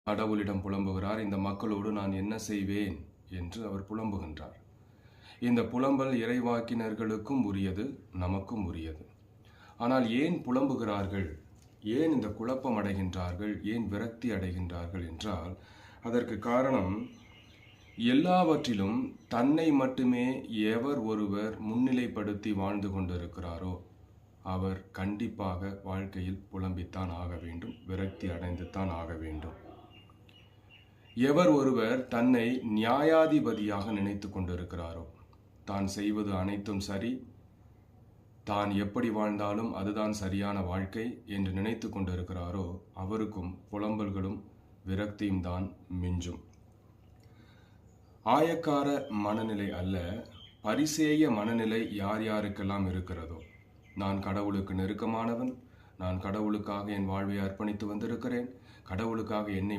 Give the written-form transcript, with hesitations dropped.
கடவுளிடம் புலம்புகிறார். இந்த மக்களோடு நான் என்ன செய்வேன் என்று அவர் புலம்புகின்றார். இந்த புலம்பல் இறைவாக்கினர்களுக்கும் உரியது, நமக்கும் உரியது. ஆனால் ஏன் புலம்புகிறார்கள், ஏன் இந்த குழப்பம் அடைகின்றார்கள், ஏன் விரக்தி அடைகின்றார்கள் என்றால், அதற்கு காரணம் எல்லாவற்றிலும் தன்னை மட்டுமே எவர் ஒருவர் முன்னிலைப்படுத்தி வாழ்ந்து கொண்டிருக்கிறாரோ அவர் கண்டிப்பாக வாழ்க்கையில் புலம்பித்தான் ஆக வேண்டும், விரக்தி அடைந்துத்தான் ஆக வேண்டும். எவர் ஒருவர் தன்னை நியாயாதிபதியாக நினைத்து கொண்டிருக்கிறாரோ, தான் செய்வது அனைத்தும் சரி, தான் எப்படி வாழ்ந்தாலும் அதுதான் சரியான வாழ்க்கை என்று நினைத்து கொண்டிருக்கிறாரோ அவருக்கும் புலம்பல்களும் விரக்தியும் தான் மிஞ்சும். ஆயக்கார மனநிலை அல்ல, பரிசேய மனநிலை யார் யாருக்கெல்லாம் இருக்கிறதோ, நான் கடவுளுக்கு நெருக்கமானவன், நான் கடவுளுக்காக என் வாழ்வை அர்ப்பணித்து வந்திருக்கிறேன், கடவுளுக்காக என்னை